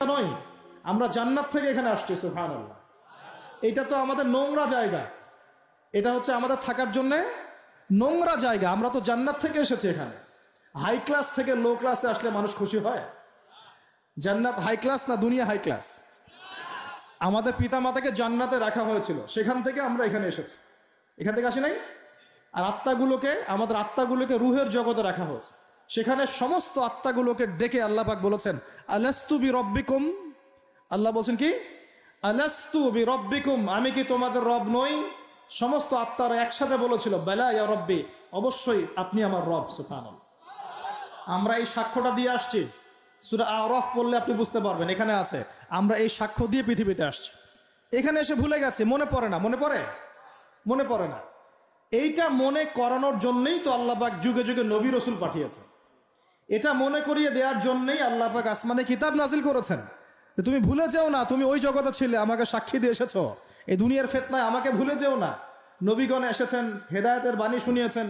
নয়, আমরা জান্নাত থেকে এখানে আসছি। সুবহানাল্লাহ। এটা তো আমাদের নোংরা জায়গা, এটা হচ্ছে আমাদের থাকার জন্য নোংরা জায়গা। আমরা তো জান্নাত থেকে এসেছি এখানে। হাই ক্লাস থেকে লো ক্লাসে আসলে মানুষ খুশি হয়? জান্নাত হাই ক্লাস না দুনিয়া হাই ক্লাস? আমাদের পিতামাতাকে জান্নাতে রাখা হয়েছিল, সেখান থেকে আমরা এখানে এসেছি। এখান থেকে আসি নাই? আর আত্মাগুলোকে, আমাদের আত্মাগুলোকে রুহের জগতে রাখা হয়েছে, সেখানে সমস্ত আত্মাগুলোকে ডেকে আল্লাহ পাক বলেছেন আলাস্তু বিরব্বিকুম। আল্লাহ বলছেন কি? আলাস্তু বিরব্বিকুম, আমি কি তোমাদের রব নই? সমস্ত আত্মারা একসাথে বলেছিল বেলা ইয়া রব্বি, অবশ্যই আপনি আমার রব। সুবহানাল্লাহ। আমরা এই সাক্ষ্যটা দিয়ে আসছি। সূরা আরাফ পড়লে আপনি বুঝতে পারবেন, এখানে আছে আমরা এই সাক্ষ্য দিয়ে পৃথিবীতে আসছি। এখানে এসে ভুলে গেছে, মনে পড়ে না। মনে পড়ে? মনে পড়ে না। এইটা মনে করানোর জন্যই তো আল্লাহ পাক যুগে যুগে নবী রসুল পাঠিয়েছেন। এটা মনে করিয়ে দেওয়ার জন্যই আল্লাহ পাক আসমানে কিতাব নাজিল করেছেন। তুমি ভুলে যেও না, তুমি ওই জগতে ছিলে, আমাকে সাক্ষী দিয়ে এসেছো। এই দুনিয়ার ফিতনায় আমাকে ভুলে যেও না। নবীগণ এসেছেন, হেদায়েতের বাণী শুনিয়েছেন,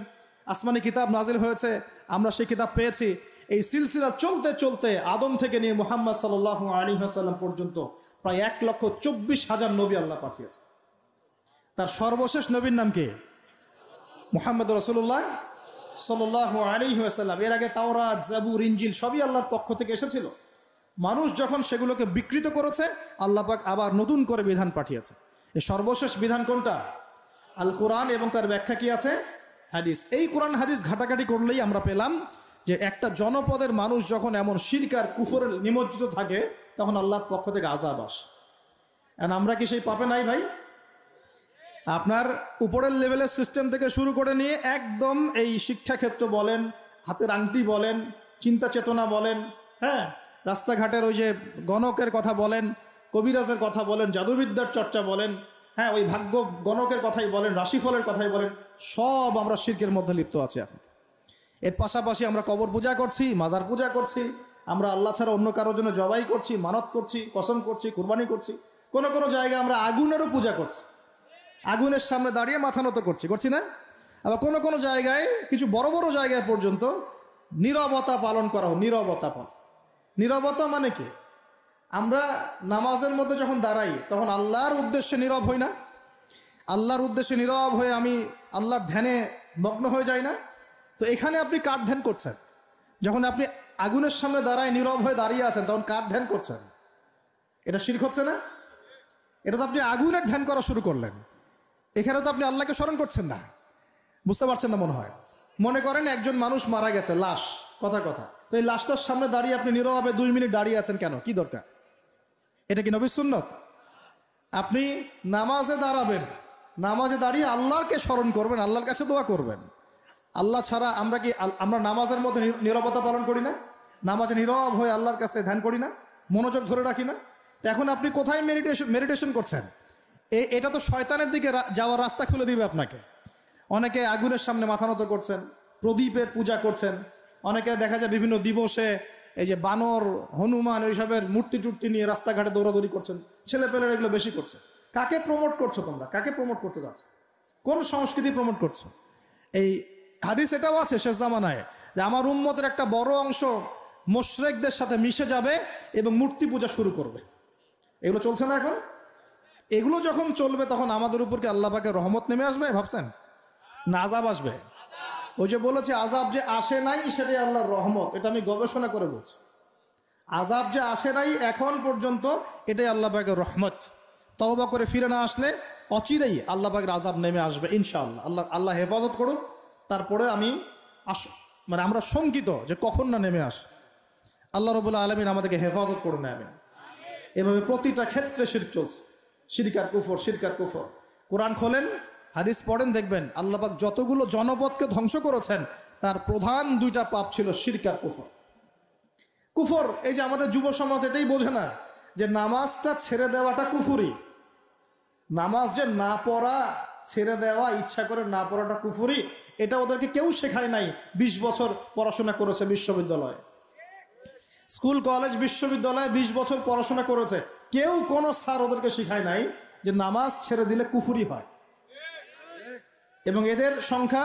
আসমানি কিতাব নাজিল হয়েছে, আমরা সেই কিতাব পেয়েছি। এই সিলসিলা চলতে চলতে আদম থেকে নিয়ে মুহাম্মদ সাল্লাল্লাহু আলাইহি ওয়াসাল্লাম পর্যন্ত প্রায় 1,24,000 নবী আল্লাহ পাঠিয়েছে। তার সর্বশেষ নবীর নাম কি? মুহাম্মদ রাসূলুল্লাহ সাল্লাল্লাহু আলাইহি ওয়াসাল্লাম। এর আগে তাওরাত, জাবুর, ইনজিল সবই আল্লাহর পক্ষ থেকে এসেছিল। মানুষ যখন সেগুলোকে বিকৃত করেছে, আল্লাহ পাক আবার নতুন করে বিধান পাঠিয়েছে। এই সর্বশেষ বিধান কোনটা? আল কোরআন, এবং তার ব্যাখ্যা কি আছে? হাদিস। এই কোরআন হাদিস ঘাটাঘাটি করলেই আমরা পেলাম যে একটা জনপদের মানুষ যখন এমন শিরক আর কুফরে নিমজ্জিত থাকে, তখন আল্লাহর পক্ষ থেকে আযাব আসে। আর আমরা কি সেই পাপে নাই ভাই? আপনার উপরের লেভেলের সিস্টেম থেকে শুরু করে নিয়ে একদম এই শিক্ষাক্ষেত্র বলেন, হাতের আংটি বলেন, চিন্তা চেতনা বলেন, হ্যাঁ, রাস্তাঘাটের ওই যে গণকের কথা বলেন, কবিরাজের কথা বলেন, জাদুবিদ্যার চর্চা বলেন, হ্যাঁ, ওই ভাগ্য গণকের কথাই বলেন, রাশিফলের কথাই বলেন, সব আমরা শিরকের মধ্যে লিপ্ত আছি এখন। এর পাশাপাশি আমরা কবর পূজা করছি, মাজার পূজা করছি, আমরা আল্লাহ ছাড়া অন্য কারোর জন্য জবাই করছি, মানত করছি, কসম করছি, কুরবানি করছি। কোনো কোনো জায়গায় আমরা আগুনেরও পূজা করছি, আগুনের সামনে দাঁড়িয়ে মাথা নত করছি না? আবার কোনো কোনো জায়গায়, কিছু বড় বড় জায়গায় পর্যন্ত নীরবতা পালন করা হয়। নীরবতা মানে কি? আমরা নামাজের মধ্যে যখন দাঁড়াই, তখন আল্লাহর উদ্দেশ্যে নীরব হই না? আল্লাহর উদ্দেশ্যে নীরব হয়ে আমি আল্লাহর ধ্যানে মগ্ন হয়ে যাই না? তো এখানে আপনি কার ধ্যান করছেন? যখন আপনি আগুনের সামনে দাঁড়ায় নীরব হয়ে দাঁড়িয়ে আছেন, তখন কার ধ্যান করছেন? এটা শিরক হচ্ছে না? এটা তো আপনি আগুনের ধ্যান করা শুরু করলেন। এখানে তো আপনি আল্লাহকে স্মরণ করছেন না। বুঝতে পারছেন না মনে হয়? মনে করেন একজন মানুষ মারা গেছে, লাশ, কথা। তো এই লাশটার সামনে দাঁড়িয়ে আপনি নীরবে 2 মিনিট দাঁড়িয়ে আছেন কেন? কি দরকার? এটা কি নবীর সুন্নত? আপনি নামাজে দাঁড়াবেন, নামাজে দাঁড়িয়ে আল্লাহকে স্মরণ করবেন, আল্লাহর কাছে দোয়া করবেন। আল্লাহ ছাড়া আমরা নামাজের মধ্যে নীরবতা পালন করি না? নামাজে নীরব হয়ে আল্লাহর কাছে ধ্যান করি না? মনোযোগ ধরে রাখি না? তো এখন আপনি কোথায় মেডিটেশন করছেন? এটা তো শয়তানের দিকে যাওয়ার রাস্তা খুলে দিবে আপনাকে। অনেকে আগুনের সামনে মাথা নত করছেন, প্রদীপের পূজা করছেন, অনেকে দেখা যায় বিভিন্ন দিবসে এই যে বানর, হনুমান, এইসবের মূর্তি টুর্তি নিয়ে রাস্তাঘাটে দৌড়াদৌড়ি করছেন। ছেলেপেলেরা এগুলো বেশি করছে। কাকে প্রমোট করছো তোমরা? কাকে প্রমোট করতে যাচ্ছ? কোন সংস্কৃতি প্রমোট করছো? এই হাদিস এটাও আছে শেষ জামানায় যে আমার উম্মতের একটা বড় অংশ মুশরিকদের সাথে মিশে যাবে এবং মূর্তি পূজা শুরু করবে। এগুলো চলছে না এখন? এগুলো যখন চলবে, তখন আমাদের উপর কি আল্লাহ পাকের রহমত নেমে আসবে ভাবছেন, না আযাব আসবে? ওই যে বলেছে আযাব যে আসে নাই সেটাই আল্লাহর রহমত, এটা আমি গবেষণা করে বলছি। আযাব যে আসে নাই এখন পর্যন্ত, এটাই আল্লাহ পাকের রহমত। তওবা করে ফিরে না আসলে অচিরেই আল্লাহ পাকের আযাব নেমে আসবে ইনশাআল্লাহ। আল্লাহ হেফাজত করুক। তারপরে আমরা শঙ্কিত যে কখন না নেমে আসে। আল্লাহ রাব্বুল আলামিন আমাদেরকে হেফাজত করুন। আমিন। এভাবে প্রতিটা ক্ষেত্রে শিরক চলছে, শিরক আর কুফর। কোরআন খোলেন, হাদিস পড়েন, দেখবেন আল্লাহ পাক যতগুলো জনপদকে ধ্বংস করেছেন, তার প্রধান 2টা পাপ ছিল শিরক আর কুফর। এই যে আমাদের যুব সমাজ এটাই বোঝে না যে নামাজটা ছেড়ে দেওয়াটা কুফরি। নামাজ যে না পড়া, ছেড়ে দেওয়া, ইচ্ছা করে না পড়াটা কুফরি, এটা ওদেরকে কেউ শেখায় নাই। 20 বছর পড়াশোনা করেছে বিশ্ববিদ্যালয়ে, স্কুল, কলেজ, বিশ্ববিদ্যালয়ে 20 বছর পড়াশোনা করেছে, কেউ কোনো স্যার ওদেরকে শেখায় নাই যে নামাজ ছেড়ে দিলে কুফরি হয়। এবং এদের সংখ্যা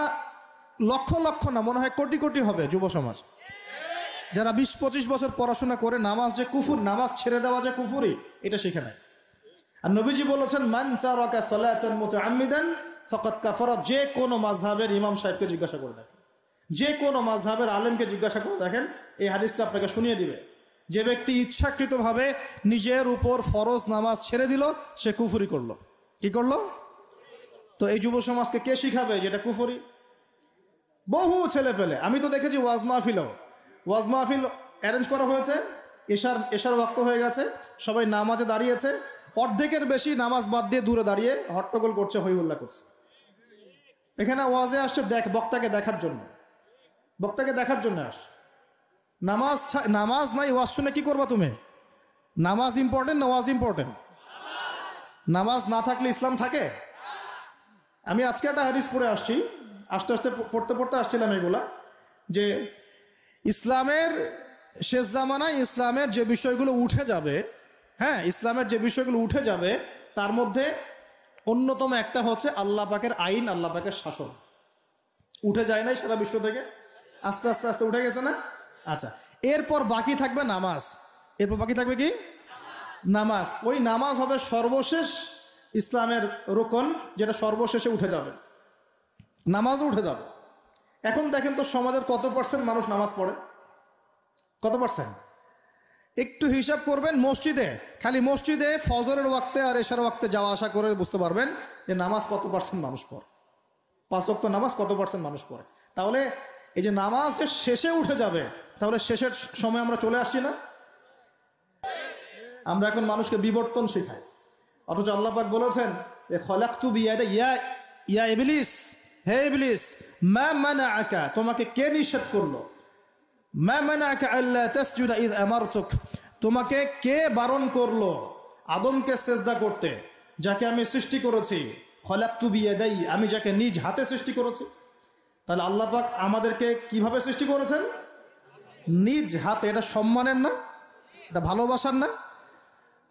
লক্ষ লক্ষ না, মনে হয় কোটি কোটি হবে যুব সমাজ। যারা 20-25 বছর পড়াশোনা করে নামাজ যে কুফুর, নামাজ ছেড়ে দেওয়া যে কুফুরি, এটা শিখে নেয়। আর নবীজি বলেছেন মান তারাকা সালাতান মুতাআম্মিদান ফাকাদ কাফারা। যে কোনো মাযহাবের ইমাম সাহেবকে জিজ্ঞাসা করে দেখেন, যে কোনো মাযহাবের আলেমকে জিজ্ঞাসা করে দেখেন, এই হাদিসটা আপনাকে শুনিয়ে দিবে। যে ব্যক্তি ইচ্ছাকৃতভাবে নিজের উপর ফরজ নামাজ ছেড়ে দিল, সে কুফরি করলো। কি করলো? তো এই যুব সমাজকে কে শিখাবে যেটা কুফরি? বহু ছেলে পেলে আমি তো দেখেছি ওয়াজ মাহফিল অ্যারেঞ্জ করা হয়েছে, এশার ওয়াক্ত হয়ে গেছে, সবাই নামাজে দাঁড়িয়েছে, অর্ধেকের বেশি নামাজ বাদ দিয়ে দূরে দাঁড়িয়ে হট্টগোল করছে, হই হুল্লা করছে। এখানে ওয়াজে আসছে বক্তাকে দেখার জন্য আসছে। নামাজ নাই, ওয়াজ শুনে কি করবা তুমি? নামাজ ইম্পর্টেন্ট না ওয়াজ ইম্পর্টেন্ট? নামাজ না থাকলে ইসলাম থাকে? আমি আজকে একটা হাদিস পড়ে আসছি, আস্তে আস্তে পড়তে আসছিলাম এগুলা, যে ইসলামের শেষ জামানায় ইসলামের যে বিষয়গুলো উঠে যাবে, হ্যাঁ, ইসলামের যে বিষয়গুলো উঠে যাবে তার মধ্যে অন্যতম একটা হচ্ছে আল্লাহ পাকের আইন, আল্লাহ পাকের শাসন। উঠে যায় নাই সারা বিশ্ব থেকে? আস্তে আস্তে আস্তে উঠে গেছে না? আচ্ছা, এরপর বাকি থাকবে নামাজ। এরপর বাকি থাকবে কি? নামাজ। ওই নামাজ হবে সর্বশেষ ইসলামের রুকন, যেটা সর্বশেষে উঠে যাবে, নামাজও উঠে যাবে। এখন দেখেন তো সমাজের কত % মানুষ নামাজ পড়ে? কত %? একটু হিসাব করবেন, খালি মসজিদে ফজরের ওয়াক্তে আর এশার ওয়াক্তে যাওয়া আসা করে বুঝতে পারবেন যে নামাজ কত % মানুষ পড়ে, 5 ওয়াক্ত নামাজ কত % মানুষ পড়ে। তাহলে এই যে নামাজ যে শেষে উঠে যাবে, তাহলে শেষের সময় আমরা চলে আসছি না? আমরা এখন মানুষকে বিবর্তন শেখাই, অথচ আল্লাহ পাক বলেছেন যে খলাকতু বিয়াদিয়া ইয়া ইবলিস, হে ইবলিস, মা মানাআকা, তোমাকে কে নিষেধ করলো? মা মানাআকা আল্লা তাসজুদা ইয আমারতুক, তোমাকে কে বারণ করলো আদমকে সিজদা করতে, যাকে আমি সৃষ্টি করেছি? খলাকতু বিয়াদাই, আমি যাকে নিজ হাতে সৃষ্টি করেছি। তাহলে আল্লাহ পাক আমাদেরকে কিভাবে সৃষ্টি করেছেন? নিজ হাতে। এটা সম্মানের না? এটা ভালোবাসার না?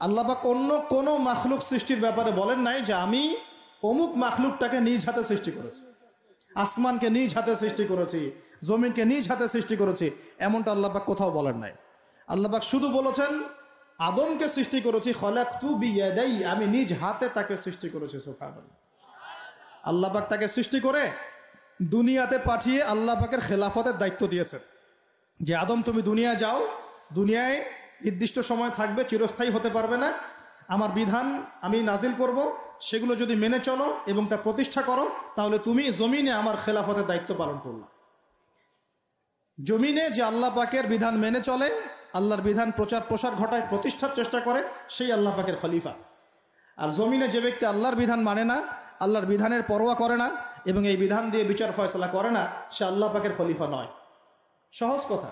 আল্লাহ পাক অন্য কোনো মাখলুক সৃষ্টির ব্যাপারে বলেন নাই যে আমি অমুক মাখলুকটাকে নিজ হাতে সৃষ্টি করেছি, আসমানকে নিজ হাতে সৃষ্টি করেছি, জমিনকে নিজ হাতে সৃষ্টি করেছি, এমনটা আল্লাহ পাক কোথাও বলেন নাই। আল্লাহ পাক শুধু বলেছেন আদমকে সৃষ্টি করেছি, খলাকতু বিয়াদাই, আমি নিজ হাতে তাকে সৃষ্টি করেছি। সুবহানাল্লাহ। আল্লাহ পাক তাকে সৃষ্টি করে দুনিয়াতে পাঠিয়ে আল্লাহ পাকের খেলাফতের দায়িত্ব দিয়েছেন যে আদম তুমি দুনিয়ায় যাও, দুনিয়ায় নির্দিষ্ট সময় থাকবে, চিরস্থায়ী হতে পারবে না, আমার বিধান আমি নাজিল করব, সেগুলো যদি মেনে চলো এবং তা প্রতিষ্ঠা করো, তাহলে তুমি জমিনে আমার খেলাফতের দায়িত্ব পালন করলা। জমিনে যে আল্লাহ পাকের বিধান মেনে চলে, আল্লাহর বিধান প্রচার প্রসার ঘটায়, প্রতিষ্ঠার চেষ্টা করে, সেই আল্লাহ পাকের খলিফা। আর জমিনে যে ব্যক্তি আল্লাহর বিধান মানে না, আল্লাহর বিধানের পরোয়া করে না এবং এই বিধান দিয়ে বিচার ফয়সালা করে না, সে আল্লাহ পাকের খলিফা নয়। সহজ কথা,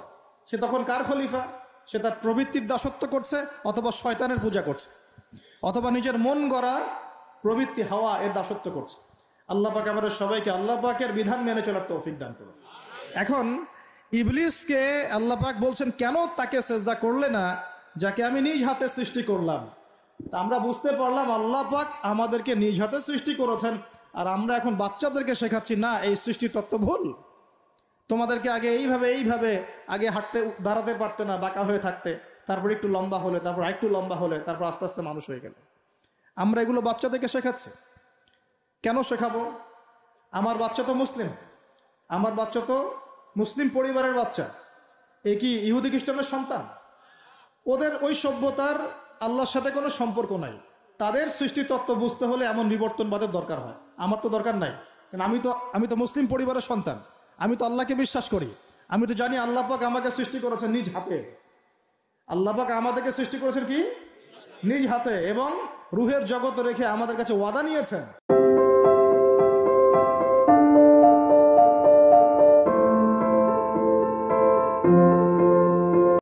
সে তখন কার খলিফা? সে তার প্রবৃত্তির দাসত্ব করছে, অথবা শয়তানের পূজা করছে, অথবা নিজের মন গড়া প্রবৃত্তি হাওয়া এর দাসত্ব করছে। আল্লাহ পাক আমাদের সবাইকে আল্লাহ পাকের বিধান মেনে চলার তৌফিক দান করুন। এখন ইবলিসকে আল্লাহ পাক বলছেন কেন তাকে সেজদা করলে না যাকে আমি নিজ হাতে সৃষ্টি করলাম? তা আমরা বুঝতে পারলাম আল্লাহ পাক আমাদেরকে নিজ হাতে সৃষ্টি করেছেন, আর আমরা এখন বাচ্চাদেরকে শেখাচ্ছি না এই সৃষ্টি তত্ত্ব ভুল, তোমাদেরকে আগে এইভাবে আগে হাঁটতে দাঁড়াতে পারতে না, বাঁকা হয়ে থাকতে, তারপর একটু লম্বা হলে, তারপর একটু লম্বা হলে, তারপর আস্তে আস্তে মানুষ হয়ে গেলে। আমরা এগুলো বাচ্চাদেরকে শেখাচ্ছি। কেন শেখাবো? আমার বাচ্চা তো মুসলিম, আমার বাচ্চা তো মুসলিম পরিবারের বাচ্চা, এ কি ইহুদি খ্রিস্টানের সন্তান? ওদের ওই সভ্যতার আল্লাহর সাথে কোনো সম্পর্ক নাই। তাদের সৃষ্টি তত্ত্ব বুঝতে হলে এমন বিবর্তনবাদের দরকার হয়, আমার তো দরকার নাই। কারণ আমি তো মুসলিম পরিবারের সন্তান, আমি তো আল্লাহকে বিশ্বাস করি, আমি তো জানি আল্লাহ পাক আমাকে সৃষ্টি করেছেন নিজ হাতে। আল্লাহ পাক আমাদেরকে সৃষ্টি করেছেন কি? নিজ হাতে, এবং রুহের জগতে রেখে আমাদের কাছে ওয়াদা নিয়েছেন।